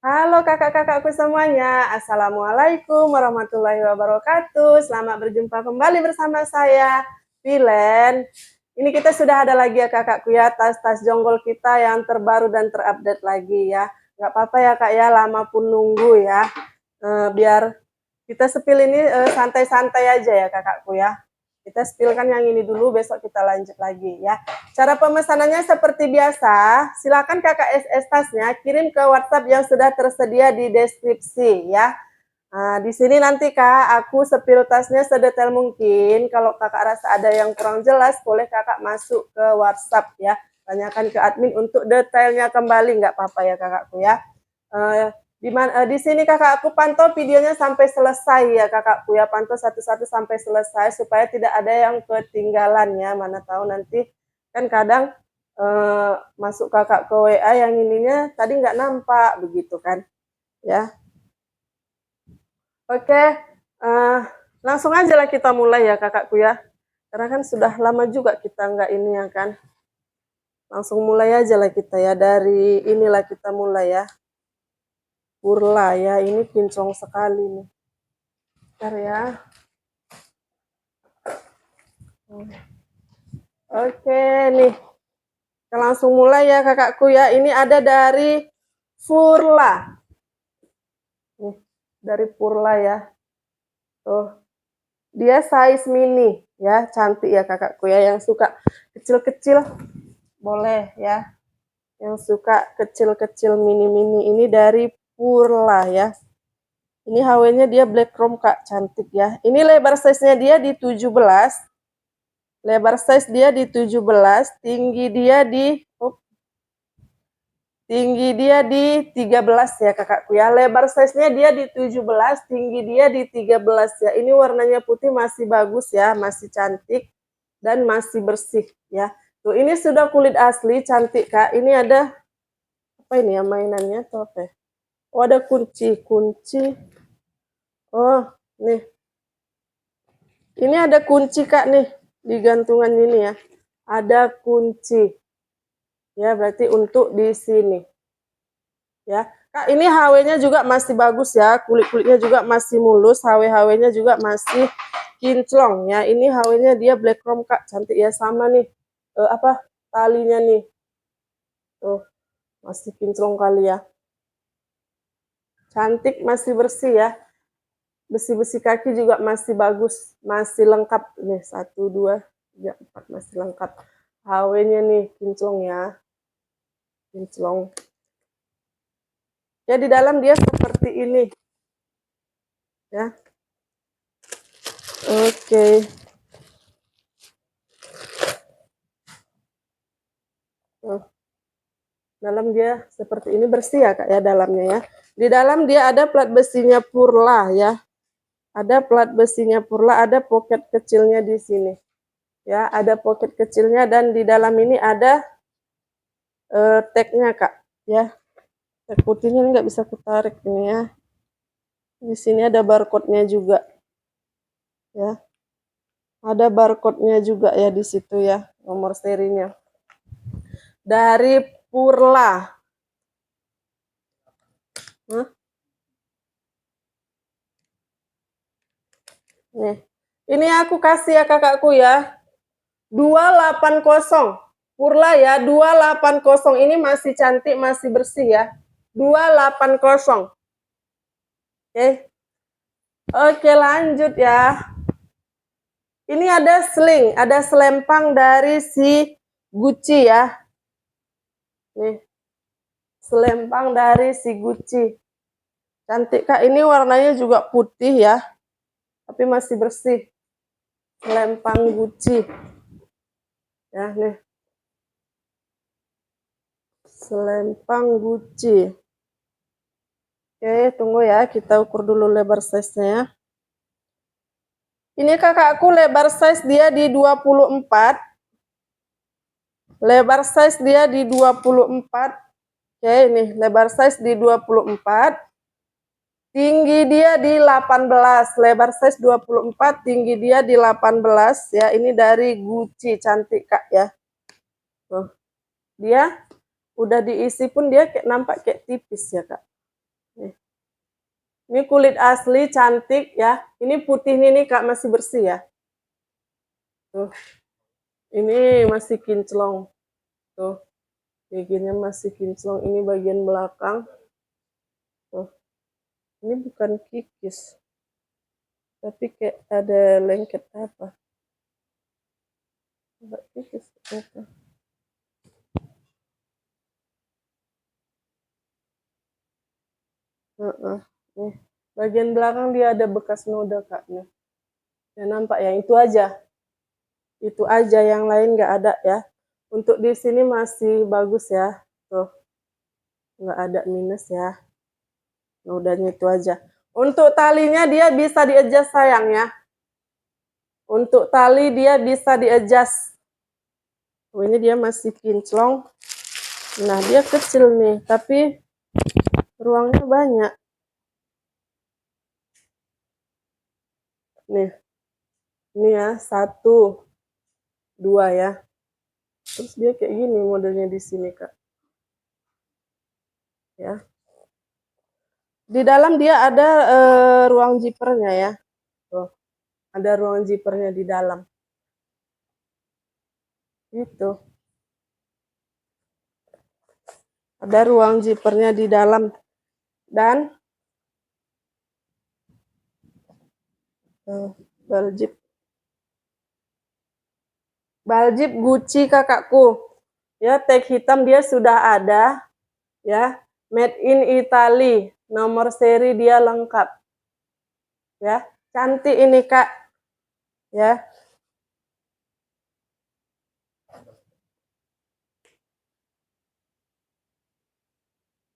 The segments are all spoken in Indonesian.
Halo kakak-kakakku semuanya, Assalamualaikum warahmatullahi wabarakatuh. Selamat berjumpa kembali bersama saya, Vilen. Ini kita sudah ada lagi ya kakakku ya, tas-tas jonggol kita yang terbaru dan terupdate lagi ya. Nggak apa-apa ya kak ya, lama pun nunggu ya. Biar kita sepil ini santai-santai aja ya kakakku ya. Kita spillkan yang ini dulu, besok kita lanjut lagi ya. Cara pemesanannya seperti biasa, silakan kakak SS tasnya kirim ke WhatsApp yang sudah tersedia di deskripsi ya. Nah, di sini nanti kak, aku sepil tasnya sedetail mungkin. Kalau kakak rasa ada yang kurang jelas, boleh kakak masuk ke WhatsApp ya. Tanyakan ke admin untuk detailnya kembali, nggak apa-apa ya kakakku ya. Di sini kakak aku pantau videonya sampai selesai ya kakakku ya, pantau satu-satu sampai selesai supaya tidak ada yang ketinggalan ya. Mana tahu nanti kan kadang masuk kakak ke WA yang ininya tadi nggak nampak begitu kan ya. Oke, langsung aja lah kita mulai ya kakakku ya, karena kan sudah lama juga kita nggak ini ya kan. Langsung mulai aja lah kita ya, dari inilah kita mulai ya. Purla ya, ini kinclong sekali nih. Bentar ya. Oke nih, kita langsung mulai ya kakakku ya. Ini ada dari Purla. Nih, dari Purla ya. Tuh, dia size mini ya, cantik ya kakakku ya. Yang suka kecil-kecil boleh ya. Yang suka kecil-kecil mini-mini ini dari Purla ya. Ini HW-nya dia black chrome kak, cantik ya. Ini lebar size-nya dia di 17. Lebar size dia di 17, tinggi dia di 13 ya kakakku ya. Lebar size-nya dia di 17, tinggi dia di 13 ya. Ini warnanya putih masih bagus ya, masih cantik dan masih bersih ya. Tuh ini sudah kulit asli, cantik kak. Ini ada apa ini ya mainannya tuh apa ya? Oh ada kunci. Oh nih. Ini ada kunci kak nih di gantungan ini ya. Ada kunci. Ya berarti untuk di sini. Ya, kak ini HW-nya juga masih bagus ya, kulit-kulitnya juga masih mulus, HW-HW-nya juga masih kinclong ya. Ini HW-nya dia black chrome kak, cantik ya, sama nih talinya nih, tuh masih kinclong kali ya, cantik masih bersih ya, besi-besi kaki juga masih bagus, masih lengkap nih 1, 2, 3, 4 masih lengkap. HW-nya nih kinclong ya, kinclong. Ya di dalam dia seperti ini ya. Oke. Dalam dia seperti ini, bersih ya kak ya dalamnya ya. Di dalam dia ada plat besinya Purla ya. Ada plat besinya Purla, ada pocket kecilnya di sini. Ya, ada pocket kecilnya dan di dalam ini ada tagnya kak ya. Tag putihnya nggak bisa kutarik ini ya. Di sini ada barcode-nya juga. Ya. Ada barcode-nya juga ya di situ ya, nomor serinya. Dari Purla. Nih. Ini aku kasih ya kakakku ya. 280. Purla ya, 280. Ini masih cantik, masih bersih ya. 280. Oke. Oke, lanjut ya. Ini ada sling, ada selempang dari si Gucci ya. Nih. Selempang dari si Gucci. Cantik kak, ini warnanya juga putih ya. Tapi masih bersih. Selempang Gucci. Ya, nih. Selempang Gucci. Oke, tunggu ya, kita ukur dulu lebar size-nya. Ini kakakku lebar size dia di 24. Lebar size dia di 24. Oke, ini lebar size di 24. Tinggi dia di 18. Lebar size 24, tinggi dia di 18 ya. Ini dari Gucci, cantik kak ya. Tuh. Dia udah diisi pun dia kayak nampak kayak tipis ya kak. Nih. Ini kulit asli, cantik ya. Ini putih nih Kak, masih bersih ya. Tuh. Ini masih kinclong. Tuh. Giginya masih kinclong. Ini bagian belakang. Tuh. Ini bukan kikis. Tapi kayak ada lengket apa. Coba kikis apa. Nih. Bagian belakang dia ada bekas noda Kak. Nih. Ya nampak ya, itu aja. Itu aja, yang lain nggak ada ya. Untuk di sini masih bagus ya. Tuh. Nggak ada minus ya. Nodanya itu aja. Untuk talinya dia bisa di-adjust sayang ya. Untuk tali dia bisa di-adjust. Oh, ini dia masih kinclong. Nah, dia kecil nih, tapi ruangnya banyak. Nih. Ini ya, 1, 2 ya. Terus dia kayak gini modelnya di sini, Kak. Ya. Di dalam dia ada ruang zippernya ya. Tuh. Ada ruang zippernya di dalam. Itu. Ada ruang zippernya di dalam. Dan baljip. Baljip Gucci kakakku. Ya, tag hitam dia sudah ada. Ya, made in Italy. Nomor seri dia lengkap. Ya, cantik ini Kak. Ya.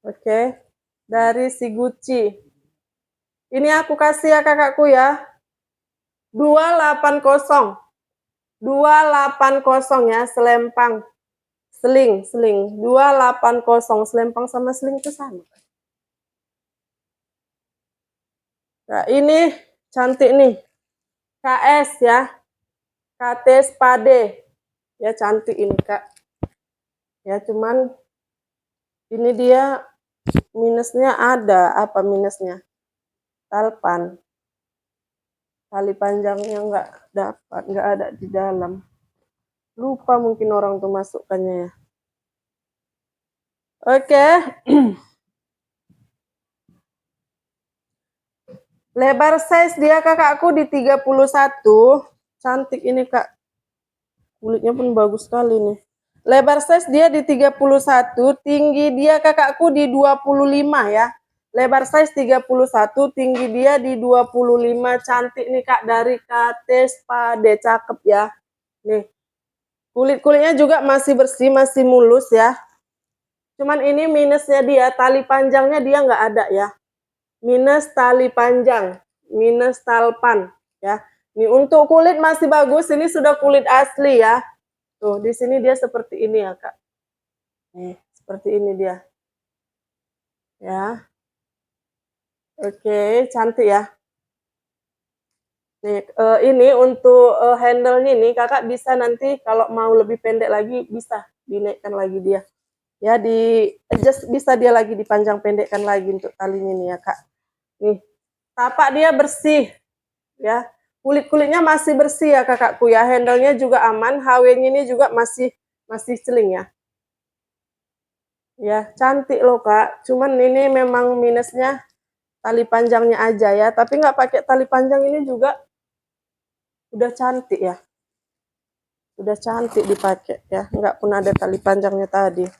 Oke. Dari si Gucci. Ini aku kasih ya kakakku ya. 280. 280 ya, selempang. Seling. 280. Selempang sama seling itu sama. Nah, ini cantik nih. KS ya. KT Spade. Ya cantik ini Kak. Ya cuman ini dia minusnya ada. Apa minusnya? Talpan. Tali panjangnya nggak dapat, nggak ada di dalam. Lupa mungkin orang tuh masukkannya ya. Oke. Lebar size dia kakakku di 31. Cantik ini Kak. Kulitnya pun bagus sekali nih. Lebar size dia di 31, tinggi dia kakakku di 25 ya. Lebar size 31, tinggi dia di 25. Cantik nih Kak, dari KT Spade, cakep ya. Nih. Kulit-kulitnya juga masih bersih, masih mulus ya. Cuman ini minusnya dia, tali panjangnya dia nggak ada ya. Minus tali panjang, minus talpan ya. Ini untuk kulit masih bagus, ini sudah kulit asli ya. Tuh, di sini dia seperti ini ya, Kak. Nih, seperti ini dia. Ya. Oke, cantik ya. Nih, ini untuk handle-nya nih, Kakak bisa nanti kalau mau lebih pendek lagi bisa dinaikkan lagi dia. Ya, di adjust bisa dia lagi dipanjang pendekkan lagi untuk talinya nih ya, Kak. Nih, tapak dia bersih ya. Kulit-kulitnya masih bersih ya kakakku ya. Handle-nya juga aman, HW-nya ini juga masih celing ya. Ya, cantik loh Kak. Cuman ini memang minusnya tali panjangnya aja ya. Tapi nggak pakai tali panjang ini juga udah cantik ya. Udah cantik dipakai ya. Nggak pun ada tali panjangnya tadi.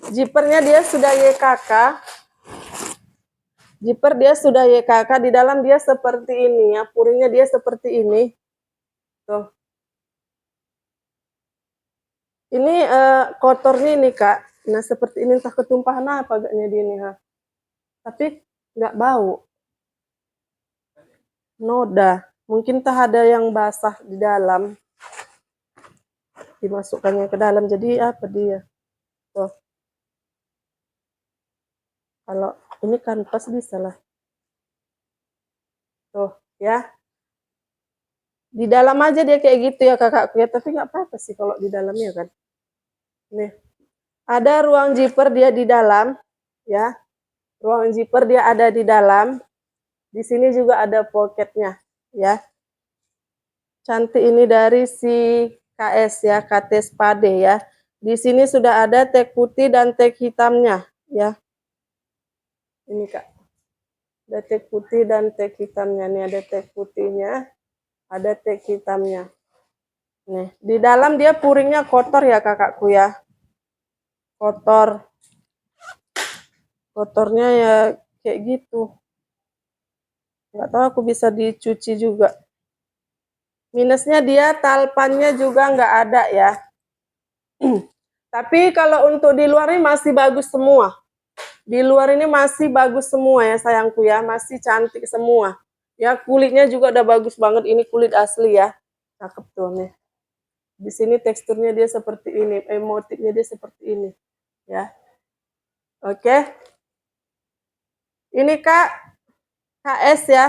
Zippernya dia sudah YKK. Zipper dia sudah YKK. Di dalam dia seperti ini ya. Puringnya dia seperti ini. Tuh. Ini kotornya nih Kak. Nah seperti ini entah ketumpahan apa agaknya di ini ha. Tapi nggak bau. Noda. Mungkin tak ada yang basah di dalam. Dimasukkannya ke dalam. Jadi apa dia? Tuh. Kalau ini kanvas bisa lah. Tuh ya. Di dalam aja dia kayak gitu ya kakakku ya. Tapi nggak apa-apa sih kalau di dalamnya kan. Nih. Ada ruang zipper dia di dalam. Ya. Ruang zipper dia ada di dalam. Di sini juga ada pocketnya, ya. Cantik ini dari si KS ya, KT Spade ya. Di sini sudah ada tag putih dan tag hitamnya, ya. Ini Kak. Ada tag putih dan tag hitamnya. Nih ada tag putihnya, ada tag hitamnya. Nih, di dalam dia puringnya kotor ya kakakku ya. Kotor. Kotornya ya kayak gitu. Nggak tahu aku bisa dicuci juga. Minusnya dia talpannya juga nggak ada ya. Tapi kalau untuk di luar ini masih bagus semua. Di luar ini masih bagus semua ya sayangku ya. Masih cantik semua. Ya kulitnya juga udah bagus banget. Ini kulit asli ya. Cakep tuh nih. Di sini teksturnya dia seperti ini. Motifnya dia seperti ini. Ya. Oke. Ini Kak. KS ya.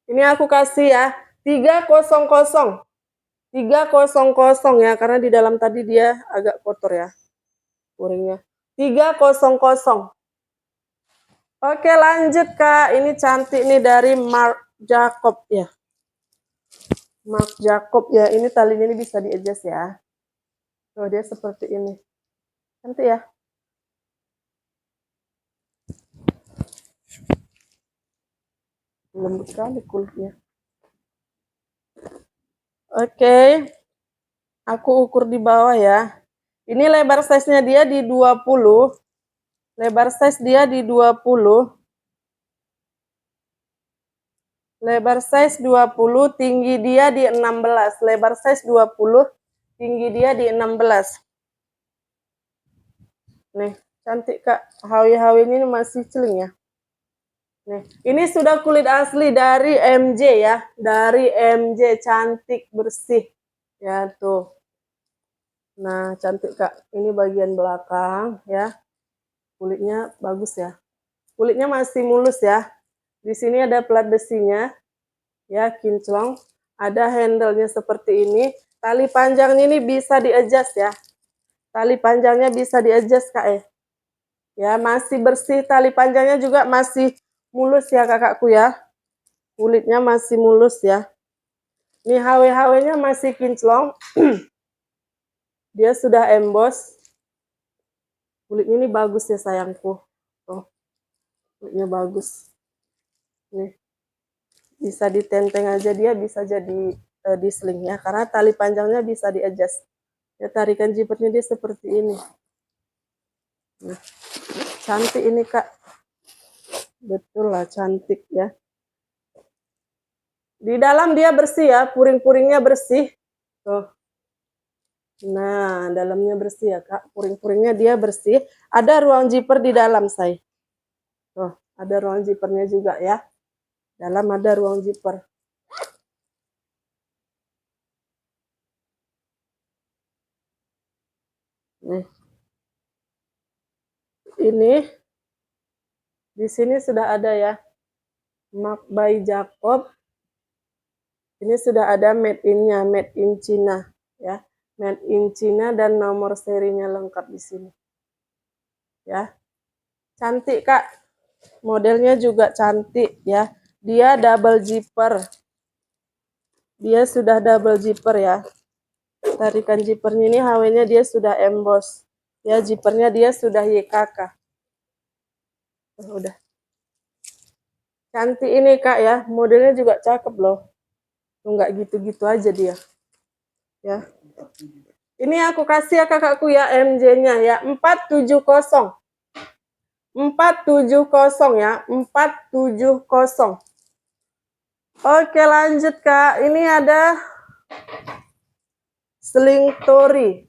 Ini aku kasih ya. 300. 300 ya. Karena di dalam tadi dia agak kotor ya. Puringnya. 300. Oke lanjut Kak. Ini cantik nih dari Marc Jacob ya. Marc Jacob ya. Ini talinya ini bisa di-adjust ya. Oh dia seperti ini. Cantik ya. Lembut sekali kulitnya. Oke. Aku ukur di bawah ya. Ini lebar size-nya dia di 20. Lebar size dia di 20. Lebar size 20, tinggi dia di 16. Lebar size 20, tinggi dia di 16. Nih, cantik Kak. Hawi-hawinya ini masih celing ya. Nih, ini sudah kulit asli dari MJ ya. Dari MJ, cantik, bersih. Ya, tuh. Nah, cantik Kak. Ini bagian belakang ya. Kulitnya bagus ya. Kulitnya masih mulus ya. Di sini ada plat besinya. Ya, kinclong. Ada handle-nya seperti ini. Tali panjangnya ini bisa di-adjust ya. Tali panjangnya bisa di-adjust Kak. Ya, masih bersih. Tali panjangnya juga masih mulus ya kakakku ya. Kulitnya masih mulus ya. Ini HW-HW-nya masih kinclong. Dia sudah emboss. Kulitnya ini bagus ya sayangku. Oh, kulitnya bagus. Nih. Bisa ditenteng aja dia bisa jadi disling ya. Karena tali panjangnya bisa di-adjust. Ya, tarikan zippernya dia seperti ini. Nah, cantik ini Kak. Betul lah cantik ya. Di dalam dia bersih ya, puring-puringnya bersih. Tuh. Nah, dalamnya bersih ya Kak. Puring-puringnya dia bersih. Ada ruang zipper di dalam say. Tuh, ada ruang zippernya juga ya. Dalam ada ruang zipper. Nih. Ini di sini sudah ada ya. Marc by Jacob. Ini sudah ada made in-nya, made in China ya. Made in China dan nomor serinya lengkap di sini. Ya. Cantik Kak. Modelnya juga cantik ya. Dia double zipper. Dia sudah double zipper ya. Tarikan zippernya ini HW-nya dia sudah emboss. Ya, zippernya dia sudah YKK. Udah. Cantik ini Kak ya. Modelnya juga cakep loh. Enggak gitu-gitu aja dia. Ya. Ini aku kasih ya kakakku ya MJ-nya ya 470. 470 ya, 470. Oke, lanjut Kak. Ini ada sling tori.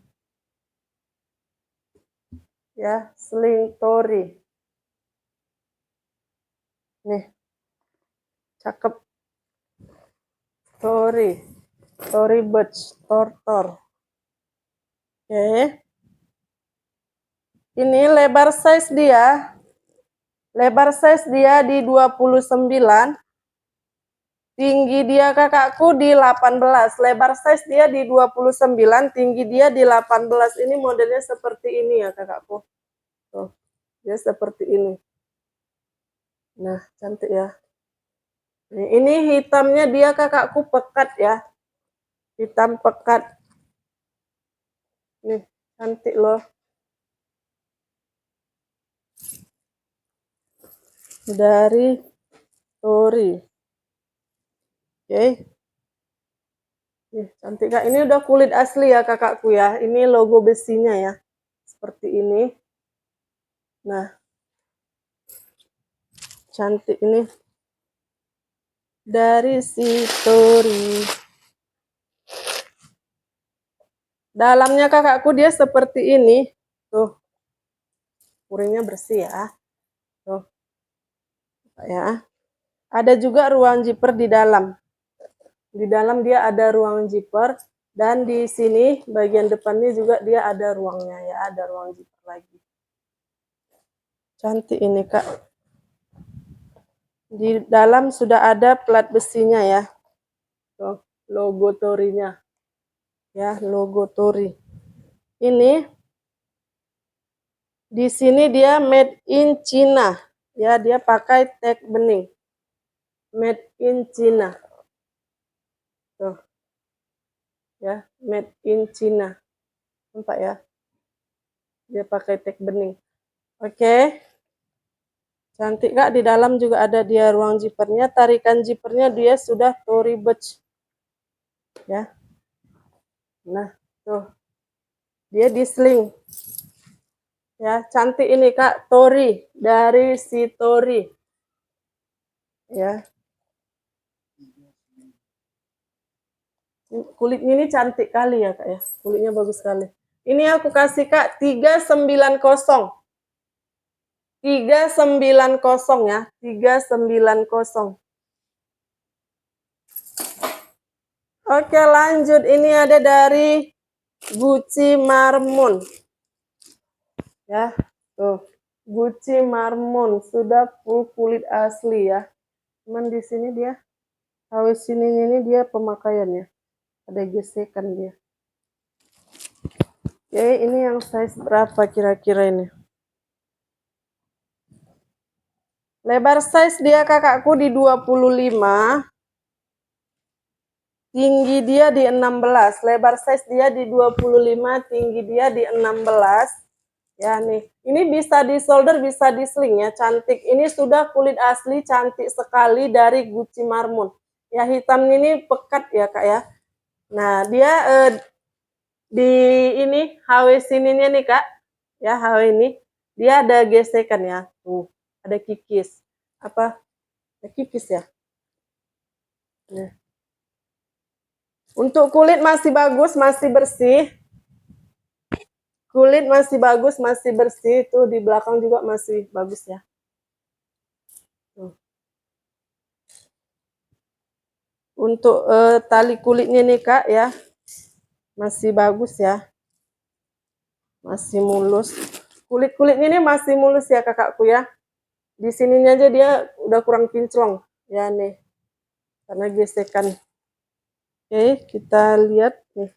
Ya, sling tori. Nih. Cakep. Tori birch, tortor. Oke. Ini lebar size dia. Lebar size dia di 29. Tinggi dia kakakku di 18. Lebar size dia di 29, tinggi dia di 18. Ini modelnya seperti ini ya kakakku. Tuh. Dia seperti ini. Nah, cantik ya. Ini hitamnya dia kakakku pekat ya. Hitam pekat. Nih, cantik loh. Dari Tori. Oke. Nih, cantik kak. Ini udah kulit asli ya kakakku ya. Ini logo besinya ya. Seperti ini. Nah, cantik ini. Dari si Tori. Dalamnya kakakku dia seperti ini. Tuh. Puringnya bersih ya. Tuh. Ya. Ada juga ruang zipper di dalam. Di dalam dia ada ruang zipper. Dan di sini bagian depannya juga dia ada ruangnya ya. Ada ruang zipper lagi. Cantik ini kak. Di dalam sudah ada plat besinya ya. Tuh, logo Torinya. Ya, logo Tori. Ini di sini dia made in China. Ya, dia pakai tag bening. Made in China. Tuh. Ya, made in China. Nampak ya? Dia pakai tag bening. Oke. Cantik kak, di dalam juga ada dia ruang zippernya. Tarikan zippernya dia sudah Tory Burch. Ya. Nah, tuh. Dia di sling. Ya, cantik ini kak, Tori. Dari si Tori. Ya. Kulitnya ini cantik kali ya kak ya. Kulitnya bagus sekali. Ini aku kasih kak 390. 390 ya. 390. Oke lanjut. Ini ada dari Gucci Marmon. Ya. Tuh. Gucci Marmon. Sudah full kulit asli ya. Cuman di sini dia. Habis sini ini dia pemakaiannya. Ada gesekan dia. Oke, ini yang size berapa kira-kira ini? Lebar size dia kakakku di 25. Tinggi dia di 16. Lebar size dia di 25, tinggi dia di 16. Ya nih. Ini bisa di solder, bisa di sling ya. Cantik. Ini sudah kulit asli, cantik sekali dari Gucci Marmon. Ya hitam ini pekat ya kak ya. Nah dia di ini HW sininya nih kak, ya HW ini dia ada gesekan ya, tuh ada kikis, apa? Ada kikis ya. Nah. Untuk kulit masih bagus, masih bersih. Kulit masih bagus, masih bersih. Tuh di belakang juga masih bagus ya. Tuh. Untuk tali kulitnya nih kak ya, masih bagus ya, masih mulus. Kulit-kulitnya ini masih mulus ya kakakku ya. Di sininya aja dia udah kurang kinclong ya nih, karena gesekan. Oke, kita lihat nih.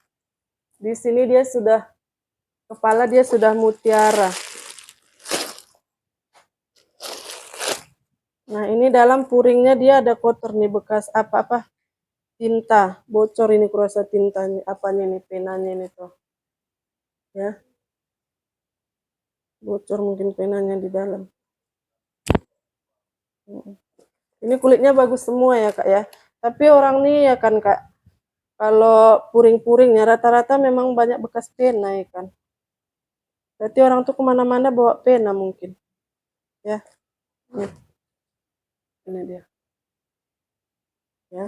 Di sini dia sudah kepala dia sudah mutiara. Nah, ini dalam puringnya dia ada kotor nih, bekas apa-apa tinta. Bocor ini kurasa tintanya, apanya nih, penanya nih tuh. Ya. Bocor mungkin penanya di dalam. Ini kulitnya bagus semua ya, Kak ya. Tapi orang nih ya kan, Kak. Kalau puring-puringnya rata-rata memang banyak bekas pena ya kan. Berarti orang tuh kemana-mana bawa pena mungkin. Ya. Nih. Ini dia. Ya.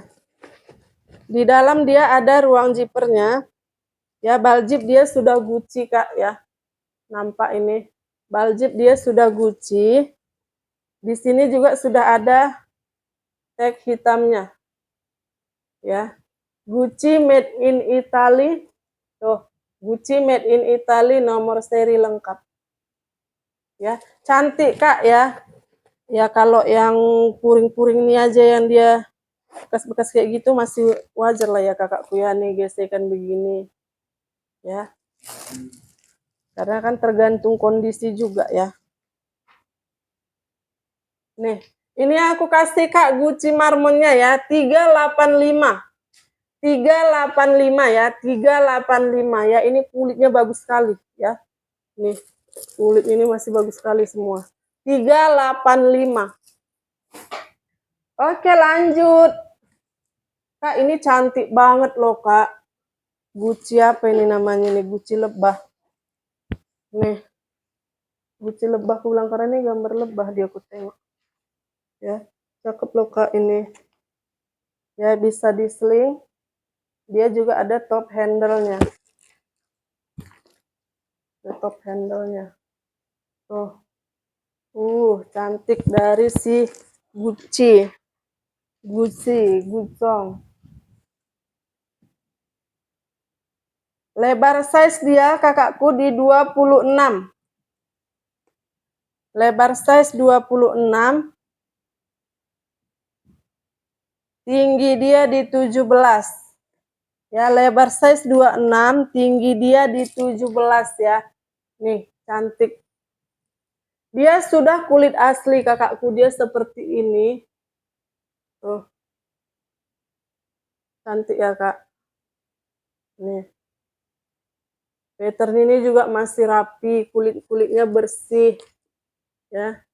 Di dalam dia ada ruang zippernya. Ya, baljip dia sudah Gucci, Kak ya. Nampak ini. Baljip dia sudah Gucci. Di sini juga sudah ada tag hitamnya. Ya. Gucci made in Italy. Tuh, Gucci made in Italy, nomor seri lengkap. Ya, cantik, Kak ya. Ya kalau yang puring-puring ini aja yang dia bekas-bekas kayak gitu masih wajar lah ya kakakku ya, nih gesekan begini ya, karena kan tergantung kondisi juga ya. Nih Ini aku kasih Kak Gucci marmonnya ya, 385. 385 ya, 385 ya. Ini kulitnya bagus sekali ya. Nih, kulit ini masih bagus sekali semua. 385. Oke, lanjut. Kak, ini cantik banget loh, Kak. Gucci apa ini namanya nih? Gucci lebah. Nih. Gucci lebah, aku bilang karena ini gambar lebah dia aku tengok. Ya, cakep loh Kak ini. Ya, bisa di sling. Dia juga ada top handle-nya. Ada top handle-nya. Tuh. Cantik dari si Gucci. Gucong. Lebar size dia kakakku di 26. Lebar size 26. Tinggi dia di 17. Ya, lebar size 26, tinggi dia di 17 ya. Nih, cantik. Dia sudah kulit asli kakakku, dia seperti ini. Tuh. Cantik ya, Kak. Nih. Pattern ini juga masih rapi, kulit-kulitnya bersih. Ya.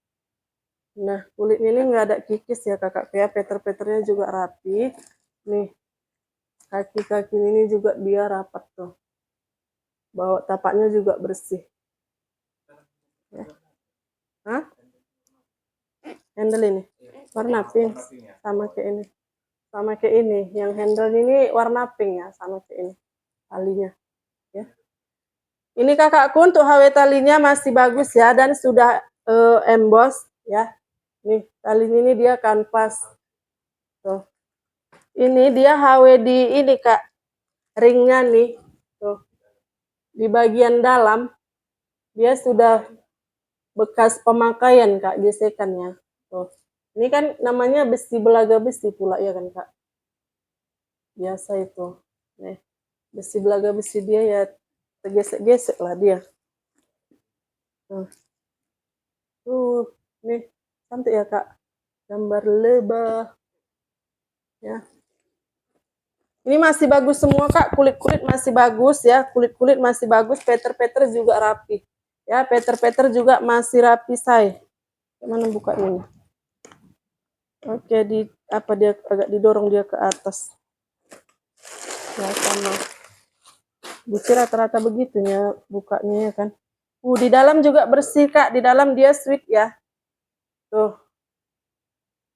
Nah, kulitnya ini nggak ada kikis ya, kakakku ya. Pattern-patternnya juga rapi. Nih. Kaki-kaki ini juga dia rapat tuh. Bawa tapaknya juga bersih. Ya. Hah? Handle ini warna pink sama kayak ini. Sama kayak ini. Yang handle ini warna pink ya, sama kayak ini. Talinya. Ya. Ini kakakku untuk HW talinya masih bagus ya dan sudah emboss ya. Nih, tali ini dia kanvas. Tuh. Ini dia HW di ini Kak. Ringnya nih. Tuh. Di bagian dalam dia sudah bekas pemakaian Kak, gesekannya. Tuh. Ini kan namanya besi belaga besi pula ya kan Kak. Biasa itu. Nih. Besi belaga besi dia ya tergesek-gesek lah dia. Nih, cantik ya Kak. Gambar lebah. Ya. Ini masih bagus semua Kak, kulit-kulit masih bagus ya, kulit-kulit masih bagus, peter-peter juga rapi. Ya, peter-peter juga masih rapi say. Gimana buka ini? Oke, dia agak didorong dia ke atas. Ya sama. Gucci rata-rata begitunya bukanya ya kan. Di dalam juga bersih Kak, di dalam dia sweet ya. Tuh.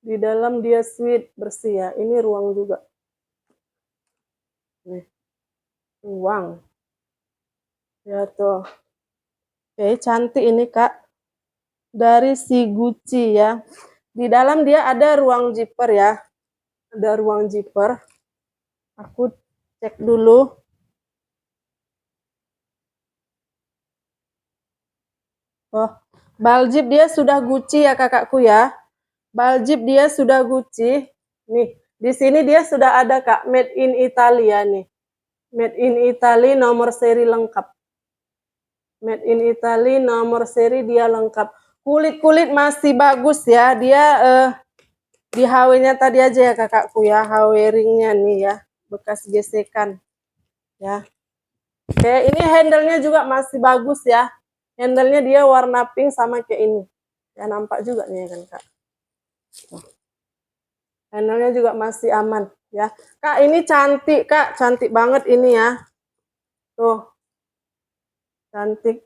Di dalam dia sweet, bersih ya. Ini ruang juga. Nih. Ruang. Ya tuh. Oke, cantik ini Kak. Dari si Gucci ya. Di dalam dia ada ruang zipper ya. Ada ruang zipper. Aku cek dulu. Oh, baljib dia sudah Gucci ya kakakku ya. Baljib dia sudah Gucci. Nih, di sini dia sudah ada Kak, made in Italia nih. Made in Italy nomor seri lengkap. Made in Italy nomor seri dia lengkap. Kulit-kulit masih bagus ya. Dia di HW-nya tadi aja ya kakakku ya. HW ringnya nih ya. Bekas gesekan. Ya. Oke, ini handle-nya juga masih bagus ya. Handle-nya dia warna pink sama kayak ini. Ya nampak juga nih kan Kak. Handle-nya juga masih aman ya. Kak, ini cantik Kak. Cantik banget ini ya. Tuh. Cantik.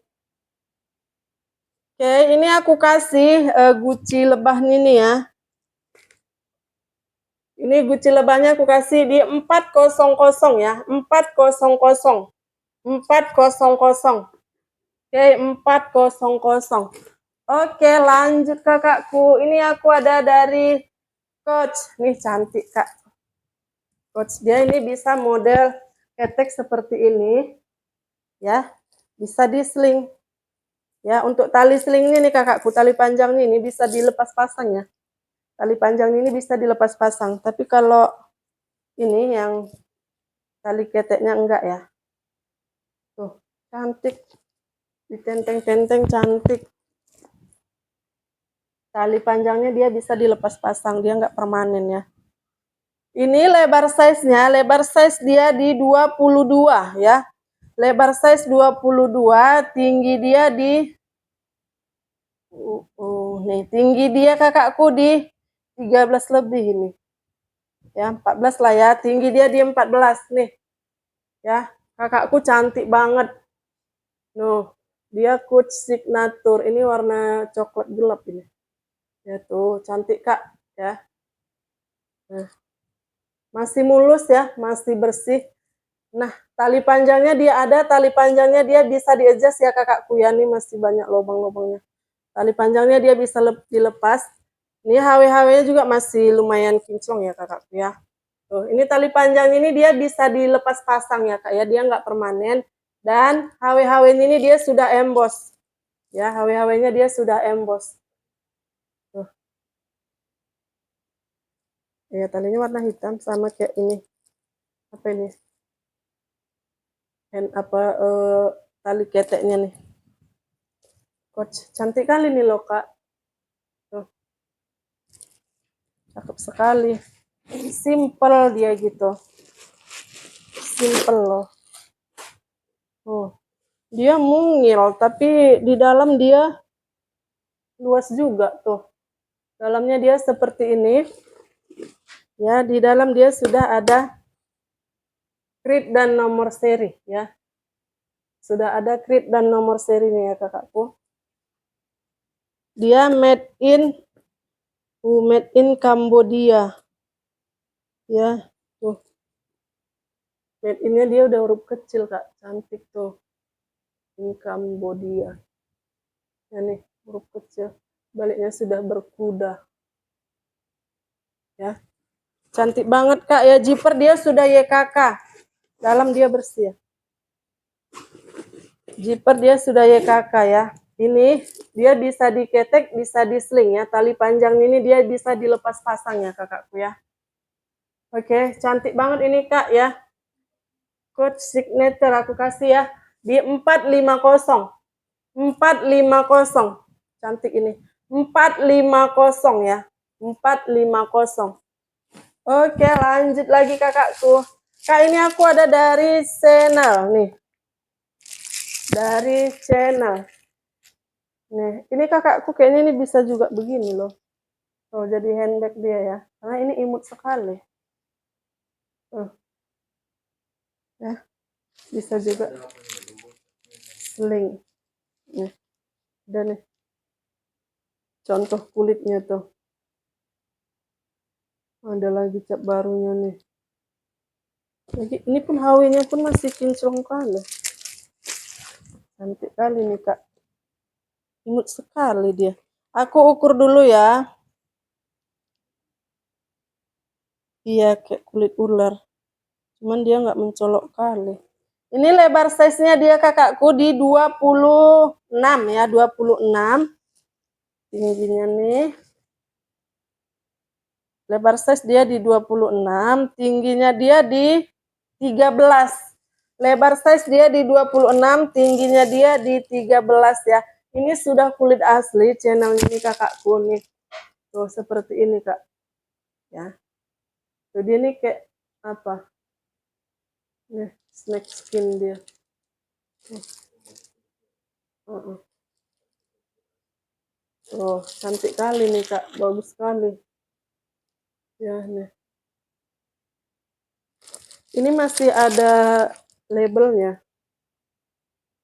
Oke, ini aku kasih Gucci lebah ini ya. Ini Gucci lebahnya aku kasih di 400 ya. 400. 400. Oke, 400. Oke, lanjut kakakku. Ini aku ada dari Coach. Nih cantik Kak. Coach dia ini bisa model ketek seperti ini. Ya. Bisa di sling. Ya, untuk tali selingnya nih kakakku, tali panjang ini bisa dilepas pasang ya. Tali panjang ini bisa dilepas pasang. Tapi kalau ini yang tali keteknya enggak ya. Tuh, cantik. Ditenteng-tenteng cantik. Tali panjangnya dia bisa dilepas pasang, dia nggak permanen ya. Ini lebar size dia di 22 ya. Lebar size 22, tinggi dia di nih, tinggi dia kakakku di 13 lebih ini. Ya, 14 lah ya. Tinggi dia di 14 nih. Ya, kakakku cantik banget. Dia Coach Signature. Ini warna coklat gelap ini. Ya tuh, cantik Kak, ya. Nah, masih mulus ya, masih bersih. Nah, tali panjangnya dia ada, tali panjangnya dia bisa di-adjust ya kakakku ya. Ini masih banyak lubang-lubangnya. Tali panjangnya dia bisa dilepas. Ini HW-HW-nya juga masih lumayan kinclong ya kakakku ya. Tuh, ini tali panjang ini dia bisa dilepas pasang ya kak ya, dia nggak permanen. Dan HW-HW ini dia sudah emboss. Ya, HW-HW-nya dia sudah emboss. Tuh. Ya, talinya warna hitam sama kayak ini. Apa ini? Tali keteknya nih. Coach, cantik kali nih loh kak. Tuh. Cakep sekali. Simple dia gitu. Simple loh. Dia mungil, tapi di dalam dia luas juga tuh. Dalamnya dia seperti ini. Ya, di dalam dia sudah ada grid dan nomor seri ya. Sudah ada grid dan nomor seri nih ya kakakku. Dia made in Cambodia. Ya, tuh. Made in-nya dia udah huruf kecil kak, cantik tuh. In Cambodia. Ya nih, huruf kecil. Baliknya sudah berkuda. Ya. Cantik banget kak ya, zipper dia sudah YKK. Dalam dia bersih ya. Zipper dia sudah YKK ya. Ini dia bisa diketek, bisa disling ya. Tali panjang ini dia bisa dilepas pasang ya kakakku ya. Oke, cantik banget ini kak ya. Coach Signature aku kasih ya. Di 450. 450. Cantik ini. 450 ya. 450. Oke, lanjut lagi kakakku. Kak, ini aku ada dari channel nih. Dari channel. Nih, ini kakakku kayaknya ini bisa juga begini loh. Tuh, jadi handbag dia ya. Karena ini imut sekali. Ya, bisa juga sling. Nih, dan nih. Contoh kulitnya tuh. Ada lagi cap barunya nih. Lagi, ini pun HW-nya pun masih kinclong kali. Cantik kali nih kak. Imut sekali dia. Aku ukur dulu ya. Iya kayak kulit ular. Cuman dia nggak mencolok kali. Ini lebar size-nya dia kakakku di 26 ya, 26. Tingginya nih. Lebar size dia di 26, tingginya dia di 13. Lebar size dia di 26, tingginya dia di 13 ya. Ini sudah kulit asli channel ini kakakku nih. Tuh seperti ini kak. Ya. Tuh dia nih kayak apa? Nih, snake skin dia. Oh, cantik kali nih kak, bagus sekali. Ya nih. Ini masih ada labelnya.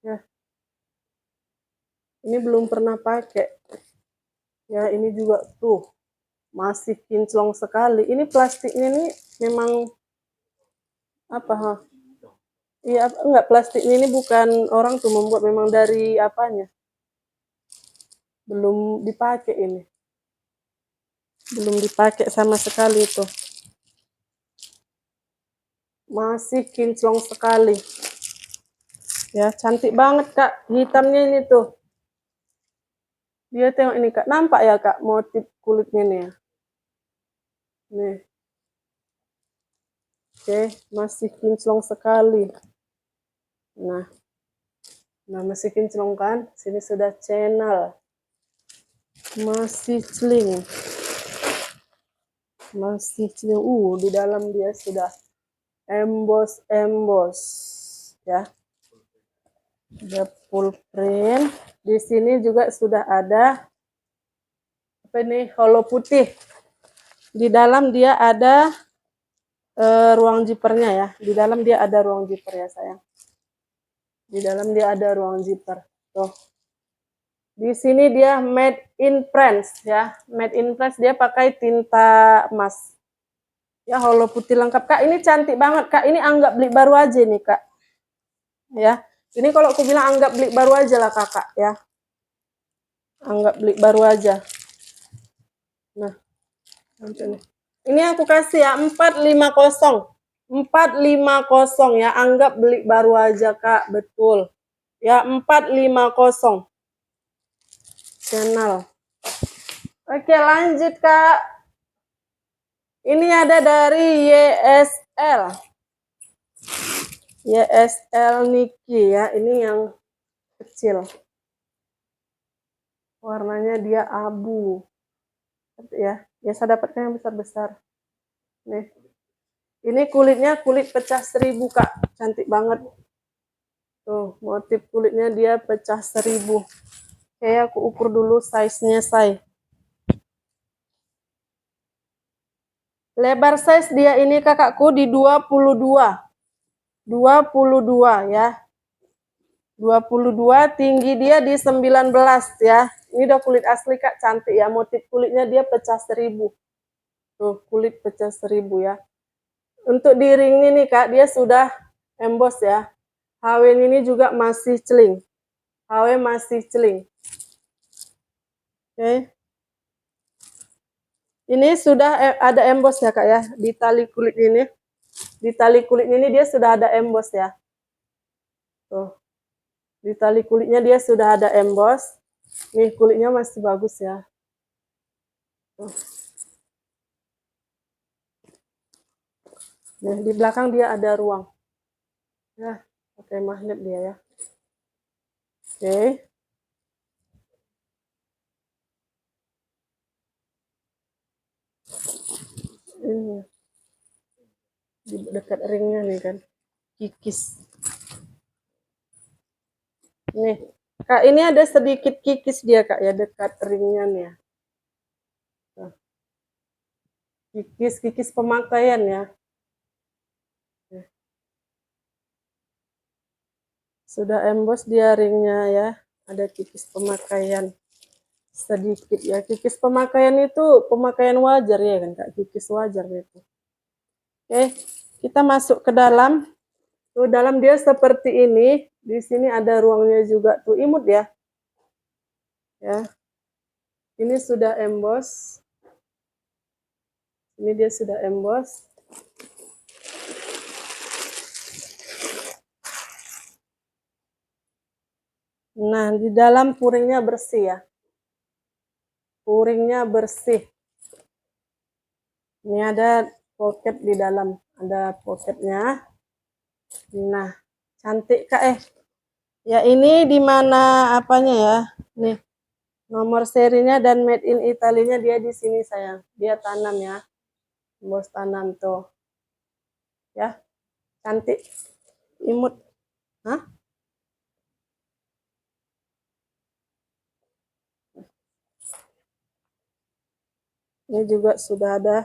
Ya. Ini belum pernah pakai. Ya, ini juga tuh masih kinclong sekali. Ini plastiknya nih memang apa ha? Iya, enggak, plastiknya ini bukan orang tuh membuat, memang dari apanya? Belum dipakai ini. Belum dipakai sama sekali tuh. Masih kinclong sekali. Ya, cantik banget kak. Hitamnya ini tuh. Dia tengok ini kak. Nampak ya kak motif kulitnya nih ya. Nih. Oke, masih kinclong sekali. Nah masih kinclong kan? Sini sudah channel. Masih celing. Masih celing. Di dalam dia sudah emboss ya. Ada full print. Di sini juga sudah ada apa ini? Holo putih. Di dalam dia ada ruang zippernya ya. Di dalam dia ada ruang zipper ya sayang. Di dalam dia ada ruang zipper. Tuh. Di sini dia made in France ya. Made in France dia pakai tinta emas. Ya, holo putih lengkap. Kak, ini cantik banget, Kak. Ini anggap beli baru aja nih, Kak. Ya. Ini kalau aku bilang anggap beli baru aja lah, Kakak, ya. Anggap beli baru aja. Nah, ini aku kasih ya 450. 450 ya, anggap beli baru aja, Kak. Betul. Ya, 450. Channel. Oke, lanjut, Kak. Ini ada dari YSL. YSL Niki ya, ini yang kecil. Warnanya dia abu. Ya, biasa dapatnya yang besar-besar. Nih. Ini kulitnya kulit pecah 1000, Kak. Cantik banget. Tuh, motif kulitnya dia pecah 1000. Oke, aku ukur dulu size-nya, say. Lebar size dia ini kakakku di 22. 22 ya. 22, tinggi dia di 19 ya. Ini udah kulit asli, Kak, cantik ya. Motif kulitnya dia pecah 1000. Tuh, kulit pecah 1000 ya. Untuk di ring ini nih, Kak, dia sudah emboss ya. HW ini juga masih celing. HW masih celing. Oke. Ini sudah ada emboss ya, Kak ya, di tali kulit ini. Di tali kulit ini dia sudah ada emboss ya. Tuh. Di tali kulitnya dia sudah ada emboss. Nih, kulitnya masih bagus ya. Tuh. Nih, di belakang dia ada ruang. Ya, pakai magnet dia ya. Oke. Ini di dekat ringnya nih kan. Kikis. Nih, Kak, ini ada sedikit kikis dia, Kak, ya, dekat ringnya nih ya. Kikis pemakaian ya. Sudah emboss dia ringnya ya. Ada kikis pemakaian sedikit ya. Kikis pemakaian itu pemakaian wajar ya kan, Kak? Kikis wajar itu. Oke, kita masuk ke dalam. Tuh, dalam dia seperti ini. Di sini ada ruangnya juga tuh, imut ya. Ya. Ini sudah emboss. Ini dia sudah emboss. Nah, di dalam puringnya bersih ya. Puringnya bersih. Ini ada pocket di dalam. Ada pocketnya. Nah, cantik, Kak. Ya, ini di mana apanya ya? Nih, nomor serinya dan made in Italy-nya dia di sini sayang. Dia tanam ya. Bos tanam tuh. Ya. Cantik. Imut. Hah? Ini juga sudah ada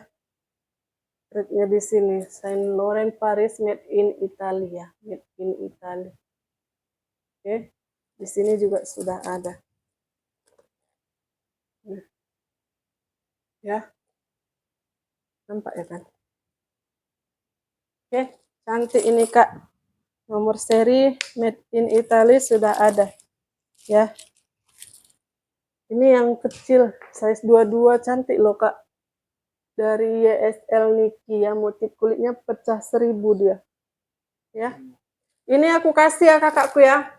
rednya di sini. Saint Laurent Paris made in Italy ya. Made in Italy. Oke. Di sini juga sudah ada. Ya. Nampak ya kan? Oke, cantik ini, Kak. Nomor seri made in Italy sudah ada. Ya. Ini yang kecil, size 22, cantik loh, Kak. Dari YSL Niki ya, motif kulitnya pecah 1000 dia. Ya. Ini aku kasih ya, kakakku ya.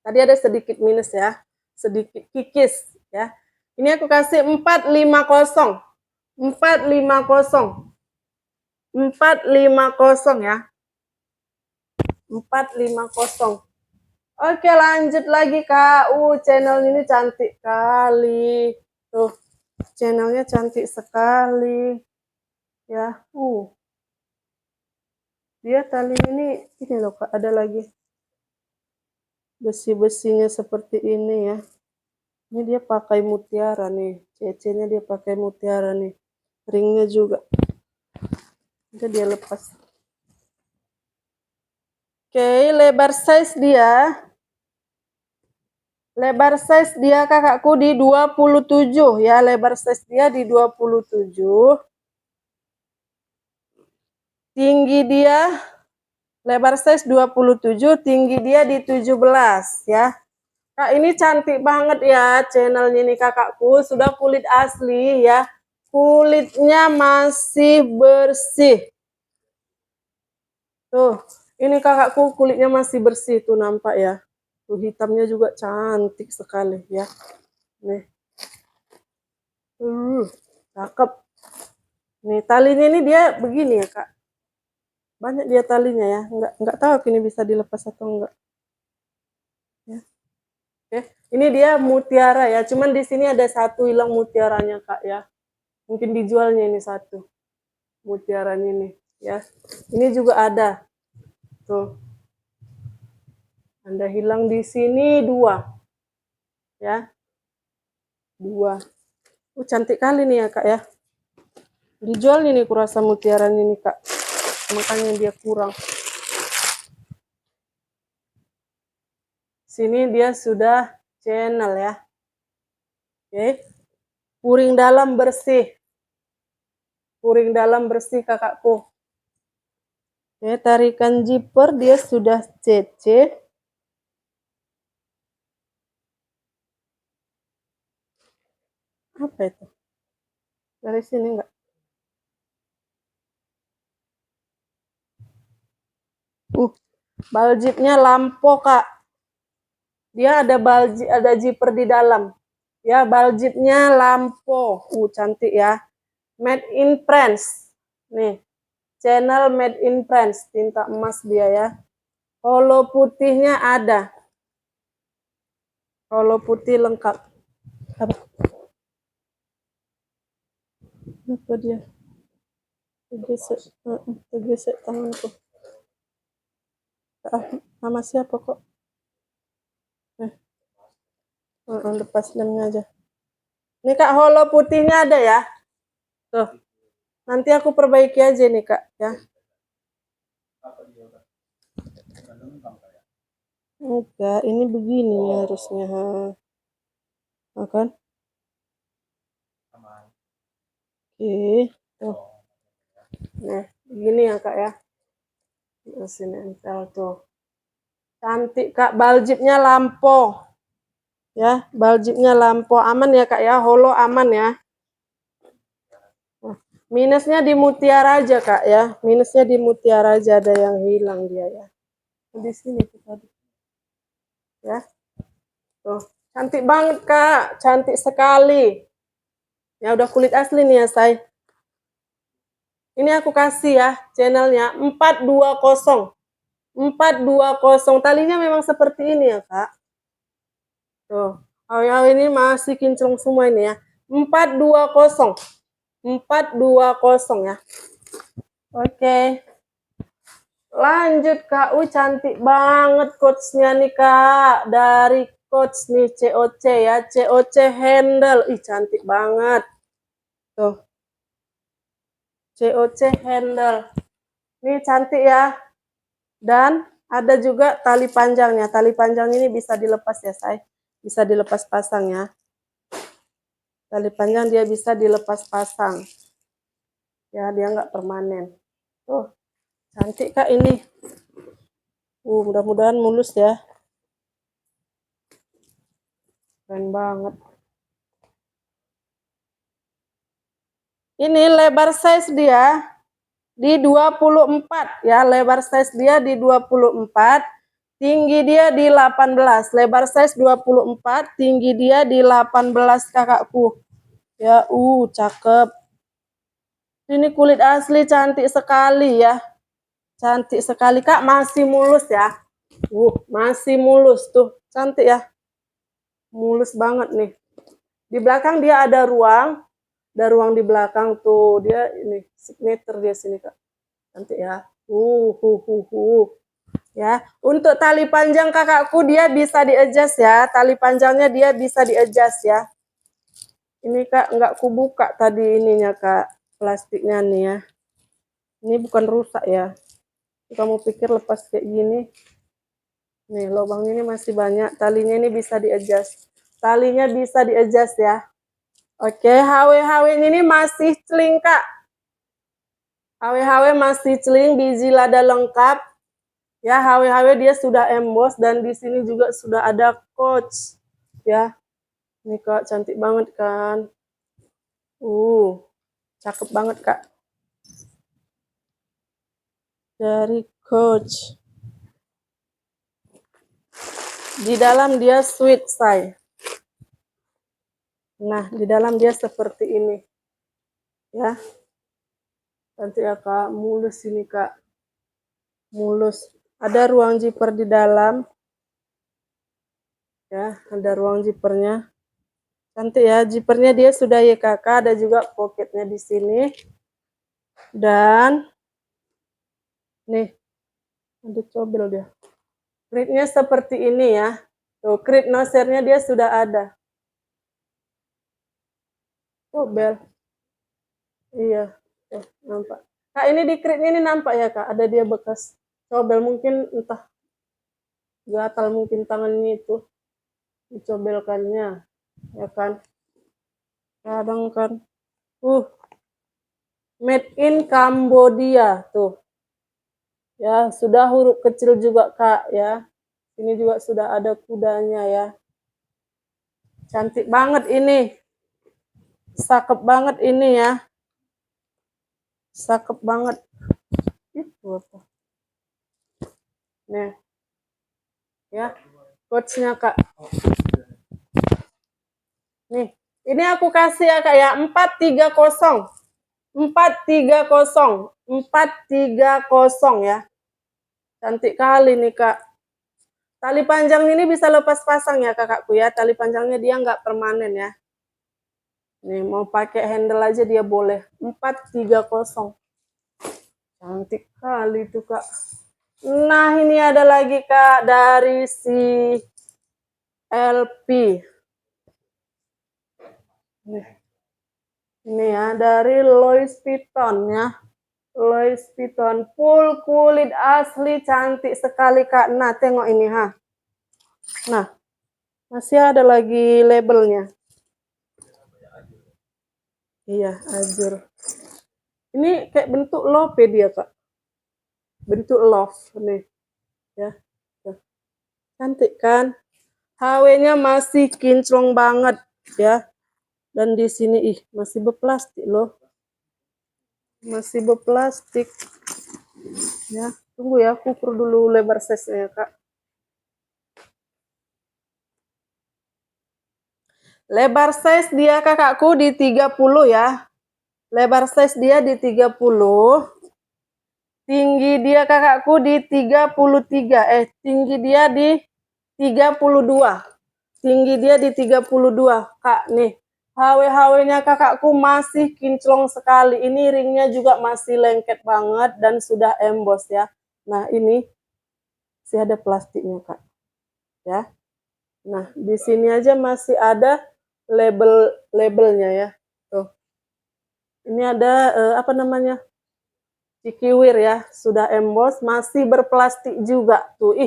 Tadi ada sedikit minus ya. Sedikit kikis ya. Ini aku kasih 450. 450. 450 ya. 450. Oke, lanjut lagi, Kak. Channel ini cantik kali. channelnya cantik sekali. Ya, dia tali ini loh Kak, ada lagi besi-besinya seperti ini ya. Ini dia pakai mutiara nih, CC-nya dia pakai mutiara nih, ringnya juga. Nanti dia lepas. Oke, lebar size dia kakakku di 27 ya, lebar size dia di 27. Tinggi dia lebar size 27, tinggi dia di 17 ya. Kak, ini cantik banget ya channelnya ini kakakku, sudah kulit asli ya. Kulitnya masih bersih. Tuh, ini kakakku kulitnya masih bersih tuh nampak ya. Tuh hitamnya juga cantik sekali ya. Nih. Cakep. Nih talinya ini dia begini ya Kak. Banyak dia talinya ya. Enggak tahu ini bisa dilepas atau enggak. Ya. Oke, ini dia mutiara ya. Cuman di sini ada satu hilang mutiaranya Kak ya. Mungkin dijualnya ini satu. Mutiaranya ini ya. Ini juga ada. Tuh. Anda hilang di sini 2. Ya. 2. Cantik kali nih ya Kak ya. Dijual ini kurasa mutiaranya ini Kak. Makanya dia kurang. Sini dia sudah channel ya. Oke. Puring dalam bersih. Puring dalam bersih kakakku. Oke, tarikan zipper dia sudah CC. Apa itu? Dari sini enggak? Baljipnya lampo Kak. Dia ada zipper di dalam. Ya, baljipnya lampo. Cantik ya. Made in France. Nih. Channel Made in France, tinta emas dia ya. Holo putihnya ada. Holo putih lengkap. Apa dia? Tergesek tanganku. Nama siapa kok? Lepas lemnya aja. Nih Kak, holo putihnya ada ya. Tuh. Nanti aku perbaiki aja nih Kak ya. Enggak, ini begini harusnya. Kan? Oke. Tuh. Nah, begini ya Kak ya. Sini nempel tuh. Cantik Kak, baljipnya lampo. Ya, baljipnya lampo. Aman ya Kak ya, holo aman ya. Minusnya di mutiara aja Kak ya. Minusnya di mutiara aja, ada yang hilang dia ya. Di sini tuh tadi. Ya. Tuh, cantik banget Kak, cantik sekali. Ya udah kulit asli nih ya, say. Ini aku kasih ya channelnya 420. 420. Talinya memang seperti ini ya, Kak. Tuh. Oh, ini masih kinclong semua ini ya. 420. 420 ya. Oke. Lanjut Kak. Cantik banget coachnya nih Kak. Dari coach nih COC ya. COC handle. Cantik banget. Tuh. COC handle. Ini cantik ya. Dan ada juga tali panjangnya. Tali panjang ini bisa dilepas ya, say. Bisa dilepas pasang ya. Tali panjang dia bisa dilepas pasang. Ya, dia nggak permanen. Tuh, cantik Kak ini. Mudah-mudahan mulus ya. Keren banget. Ini lebar size dia di 24 ya. Lebar size dia di 24. Tinggi dia di 18. Lebar size 24. Tinggi dia di 18 kakakku. Ya, cakep. Ini kulit asli cantik sekali ya. Cantik sekali Kak, masih mulus ya. Masih mulus tuh. Cantik ya. Mulus banget nih. Di belakang dia ada ruang. Ada ruang di belakang tuh, dia ini signature dia sini Kak. Cantik ya. Ya, untuk tali panjang kakakku dia bisa di-adjust ya. Tali panjangnya dia bisa di-adjust ya. Ini Kak, nggak kubuka tadi ininya Kak, plastiknya nih ya. Ini bukan rusak ya. Kamu pikir lepas kayak gini. Nih, lubang ini masih banyak. Talinya ini bisa di-adjust. Talinya bisa di-adjust ya. Oke, HW-HW ini masih celing Kak. HW-HW masih celing, biji lada lengkap. Ya, HW-HW dia sudah emboss dan di sini juga sudah ada coach. Ya. Ini Kak, cantik banget kan? Cakep banget Kak. Dari coach. Di dalam dia sweet say. Nah, di dalam dia seperti ini. Ya. Cantik ya Kak, mulus ini Kak. Mulus. Ada ruang zipper di dalam. Ya, ada ruang zippernya. Cantik ya, zippernya dia sudah YKK, ada juga pocketnya di sini. Dan nih, ada cobel dia. Kritnya seperti ini ya. Tuh, krit nosernya dia sudah ada. Cobel. Iya, tuh, nampak. Kak, ini di kritnya ini nampak ya Kak, ada dia bekas cobel, mungkin entah gatal mungkin tangannya itu dicobelkannya, ya kan? Kadang kan, made in Cambodia tuh. Ya, sudah huruf kecil juga Kak ya. Ini juga sudah ada kudanya ya. Cantik banget ini. Cakep banget ini ya. Cakep banget. Itu apa? Nih. Ya. Coachnya Kak. Nih. Ini aku kasih ya Kak ya. 430. 430. 430 ya. Cantik kali nih Kak. Tali panjang ini bisa lepas pasang ya kakakku ya. Tali panjangnya dia nggak permanen ya. Nih mau pakai handle aja dia boleh. 430. Cantik kali tuh Kak. Nah ini ada lagi Kak dari si LP. Ini ya dari Louis Vuitton ya. Louis Vuitton full kulit asli, cantik sekali Kak. Nah tengok ini ha. Nah masih ada lagi labelnya. Iya ajur. Ini kayak bentuk love dia Kak. Bentuk love nih ya. Cantik kan? HW-nya masih kinclong banget ya. Dan di sini masih berplastik loh. Masih berplastik. Ya, tunggu ya, aku ukur dulu lebar size-nya, Kak. Lebar size dia kakakku di 30 ya. Lebar size dia di 30. Tinggi dia kakakku di 33. Tinggi dia di 32. Tinggi dia di 32, Kak. Nih, HW-HW-nya kakakku masih kinclong sekali. Ini ringnya juga masih lengket banget dan sudah emboss ya. Nah, ini masih ada plastiknya, Kak. Ya. Nah, di sini aja masih ada labelnya ya. Tuh. Ini ada apa namanya? Cikiwir ya, sudah emboss, masih berplastik juga. Tuh,